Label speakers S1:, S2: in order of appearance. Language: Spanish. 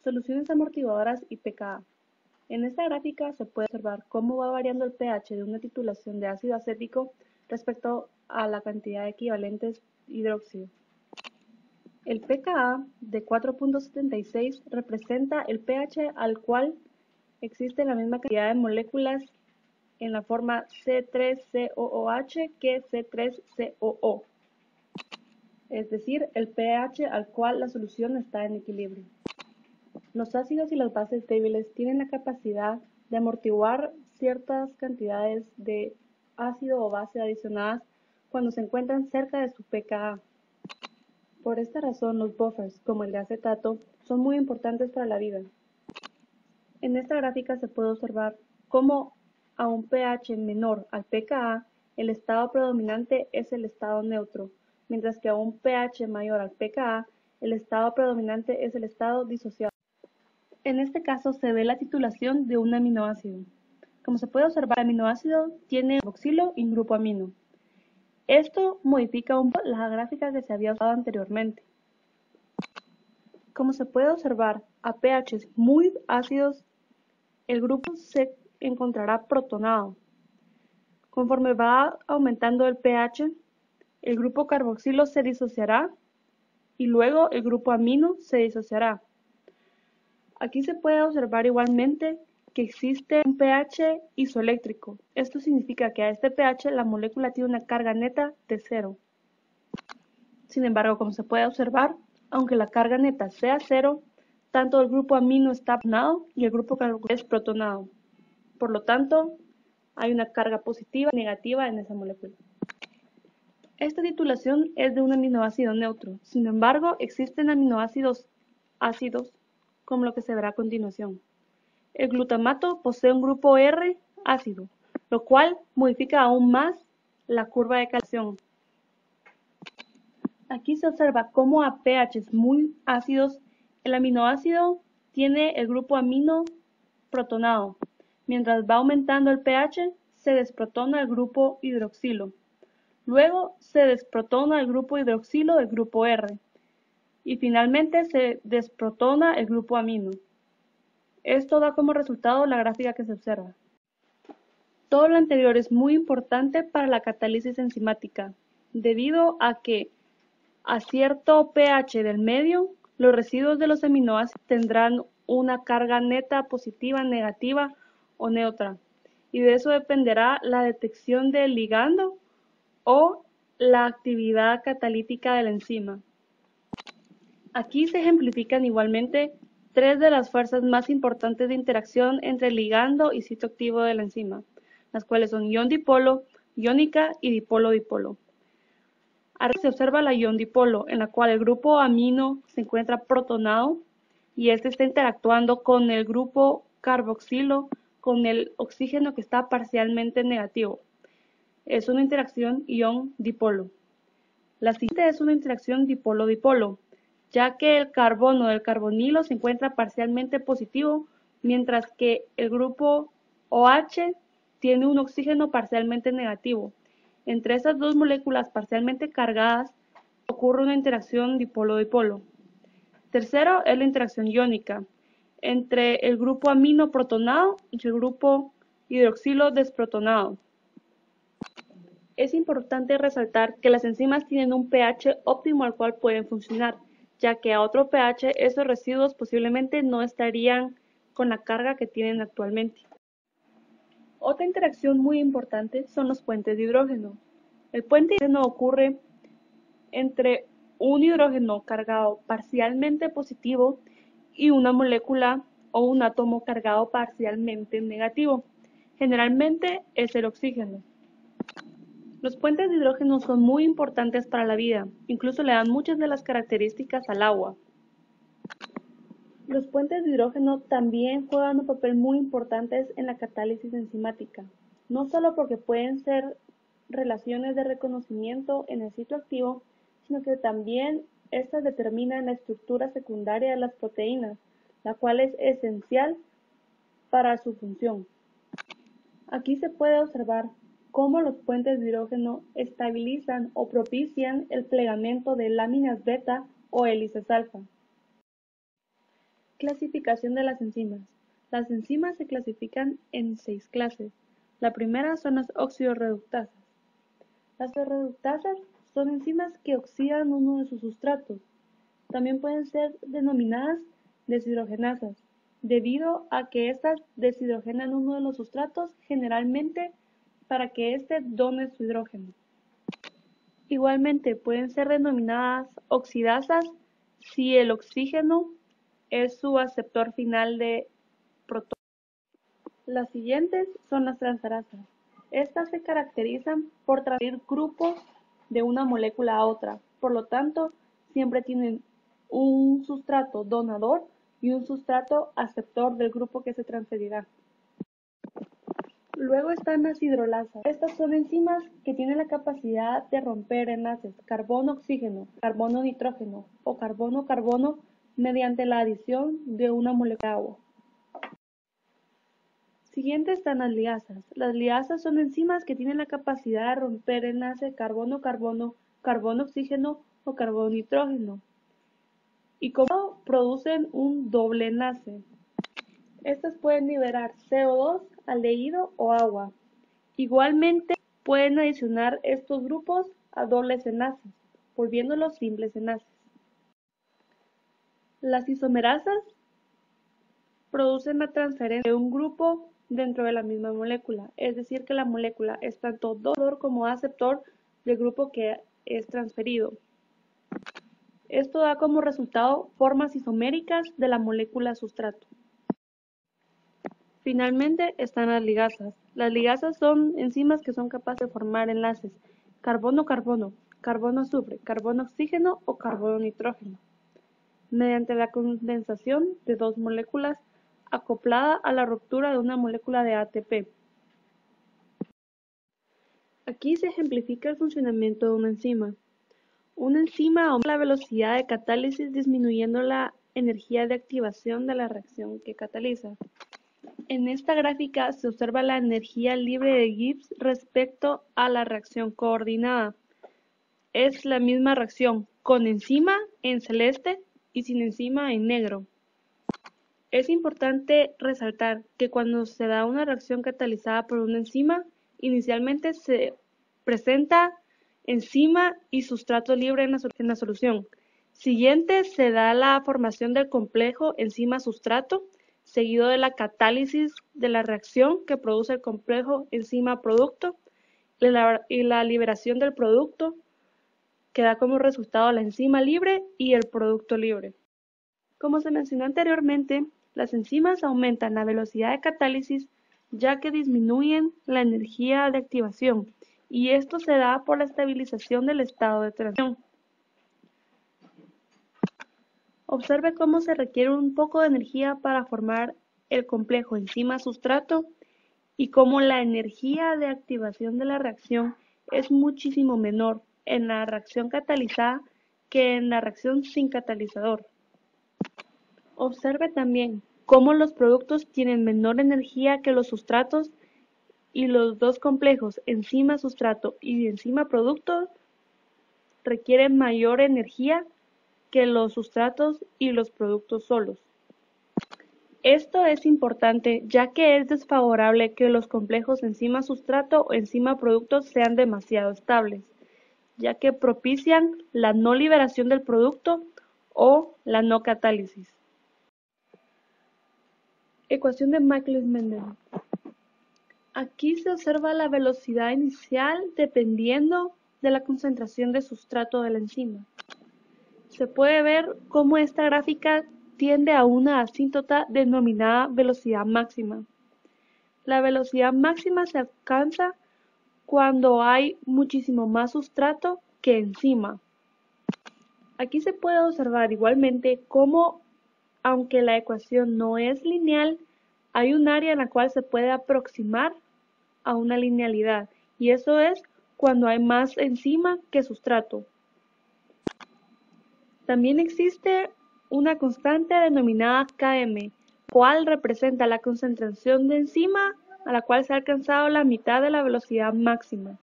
S1: Soluciones amortiguadoras y pKa. En esta gráfica se puede observar cómo va variando el pH de una titulación de ácido acético respecto a la cantidad de equivalentes hidróxido. El pKa de 4.76 representa el pH al cual existe la misma cantidad de moléculas en la forma C3COOH que C3COO, es decir, el pH al cual la solución está en equilibrio. Los ácidos y las bases débiles tienen la capacidad de amortiguar ciertas cantidades de ácido o base adicionadas cuando se encuentran cerca de su pKa. Por esta razón, los buffers, como el de acetato, son muy importantes para la vida. En esta gráfica se puede observar cómo a un pH menor al pKa, el estado predominante es el estado neutro, mientras que a un pH mayor al pKa, el estado predominante es el estado disociado. En este caso se ve la titulación de un aminoácido. Como se puede observar, el aminoácido tiene carboxilo y un grupo amino. Esto modifica un poco la gráfica que se había usado anteriormente. Como se puede observar, a pHs muy ácidos, el grupo se encontrará protonado. Conforme va aumentando el pH, el grupo carboxilo se disociará y luego el grupo amino se disociará. Aquí se puede observar igualmente que existe un pH isoeléctrico. Esto significa que a este pH la molécula tiene una carga neta de 0. Sin embargo, como se puede observar, aunque la carga neta sea 0, tanto el grupo amino está protonado y el grupo carboxilo es protonado. Por lo tanto, hay una carga positiva y negativa en esa molécula. Esta titulación es de un aminoácido neutro. Sin embargo, existen aminoácidos ácidos, como lo que se verá a continuación. El glutamato posee un grupo R ácido, lo cual modifica aún más la curva de calibración. Aquí se observa cómo a pHs muy ácidos el aminoácido tiene el grupo amino protonado. Mientras va aumentando el pH, se desprotona el grupo hidroxilo. Luego se desprotona el grupo hidroxilo del grupo R. Y finalmente se desprotona el grupo amino. Esto da como resultado la gráfica que se observa. Todo lo anterior es muy importante para la catálisis enzimática, debido a que a cierto pH del medio, los residuos de los aminoácidos tendrán una carga neta positiva, negativa o neutra, y de eso dependerá la detección del ligando o la actividad catalítica de la enzima. Aquí se ejemplifican igualmente tres de las fuerzas más importantes de interacción entre el ligando y sitio activo de la enzima, las cuales son ion-dipolo, iónica y dipolo-dipolo. Arriba se observa la ion-dipolo, en la cual el grupo amino se encuentra protonado y este está interactuando con el grupo carboxilo con el oxígeno que está parcialmente negativo. Es una interacción ion-dipolo. La siguiente es una interacción dipolo-dipolo, ya que el carbono del carbonilo se encuentra parcialmente positivo, mientras que el grupo OH tiene un oxígeno parcialmente negativo. Entre esas dos moléculas parcialmente cargadas ocurre una interacción dipolo-dipolo. Tercero es la interacción iónica entre el grupo amino protonado y el grupo hidroxilo desprotonado. Es importante resaltar que las enzimas tienen un pH óptimo al cual pueden funcionar, ya que a otro pH esos residuos posiblemente no estarían con la carga que tienen actualmente. Otra interacción muy importante son los puentes de hidrógeno. El puente de hidrógeno ocurre entre un hidrógeno cargado parcialmente positivo y una molécula o un átomo cargado parcialmente negativo. Generalmente es el oxígeno. Los puentes de hidrógeno son muy importantes para la vida, incluso le dan muchas de las características al agua. Los puentes de hidrógeno también juegan un papel muy importante en la catálisis enzimática, no solo porque pueden ser relaciones de reconocimiento en el sitio activo, sino que también estas determinan la estructura secundaria de las proteínas, la cual es esencial para su función. Aquí se puede observar cómo los puentes de hidrógeno estabilizan o propician el plegamiento de láminas beta o hélices alfa. Clasificación de las enzimas. Las enzimas se clasifican en 6 clases. La primera son las oxidorreductasas. Las oxidorreductasas son enzimas que oxidan uno de sus sustratos. También pueden ser denominadas deshidrogenasas, debido a que éstas deshidrogenan uno de los sustratos generalmente para que éste done su hidrógeno. Igualmente pueden ser denominadas oxidasas si el oxígeno es su aceptor final de protones. Las siguientes son las transferasas. Estas se caracterizan por transferir grupos de una molécula a otra, por lo tanto, siempre tienen un sustrato donador y un sustrato aceptor del grupo que se transferirá. Luego están las hidrolasas. Estas son enzimas que tienen la capacidad de romper enlaces carbono-oxígeno, carbono-nitrógeno o carbono-carbono mediante la adición de una molécula de agua. Siguiente están las liasas. Las liasas son enzimas que tienen la capacidad de romper enlace carbono-carbono, carbono-oxígeno o carbono-nitrógeno y como producen un doble enlace. Estas pueden liberar CO2, aldehído o agua. Igualmente pueden adicionar estos grupos a dobles enlaces, volviéndolos simples enlaces. Las isomerasas producen la transferencia de un grupo dentro de la misma molécula, es decir que la molécula es tanto donador como aceptor del grupo que es transferido. Esto da como resultado formas isoméricas de la molécula sustrato. Finalmente están las ligasas. Las ligasas son enzimas que son capaces de formar enlaces carbono-carbono, carbono-azufre, carbono-oxígeno o carbono-nitrógeno, mediante la condensación de dos moléculas acoplada a la ruptura de una molécula de ATP. Aquí se ejemplifica el funcionamiento de una enzima. Una enzima aumenta la velocidad de catálisis disminuyendo la energía de activación de la reacción que cataliza. En esta gráfica se observa la energía libre de Gibbs respecto a la reacción coordinada. Es la misma reacción, con enzima en celeste y sin enzima en negro. Es importante resaltar que cuando se da una reacción catalizada por una enzima, inicialmente se presenta enzima y sustrato libre en la solución. Siguiente se da la formación del complejo enzima-sustrato, seguido de la catálisis de la reacción que produce el complejo enzima-producto y la liberación del producto, que da como resultado la enzima libre y el producto libre. Como se mencionó anteriormente, las enzimas aumentan la velocidad de catálisis ya que disminuyen la energía de activación, y esto se da por la estabilización del estado de transición. Observe cómo se requiere un poco de energía para formar el complejo enzima-sustrato y cómo la energía de activación de la reacción es muchísimo menor en la reacción catalizada que en la reacción sin catalizador. Observe también cómo los productos tienen menor energía que los sustratos y los dos complejos enzima-sustrato y enzima-producto requieren mayor energía que los sustratos y los productos solos. Esto es importante ya que es desfavorable que los complejos enzima-sustrato o enzima-producto sean demasiado estables, ya que propician la no liberación del producto o la no catálisis. Ecuación de Michaelis-Menten. Aquí se observa la velocidad inicial dependiendo de la concentración de sustrato de la enzima. Se puede ver cómo esta gráfica tiende a una asíntota denominada velocidad máxima. La velocidad máxima se alcanza cuando hay muchísimo más sustrato que enzima. Aquí se puede observar igualmente cómo, aunque la ecuación no es lineal, hay un área en la cual se puede aproximar a una linealidad, y eso es cuando hay más enzima que sustrato. También existe una constante denominada Km, cual representa la concentración de enzima a la cual se ha alcanzado la mitad de la velocidad máxima.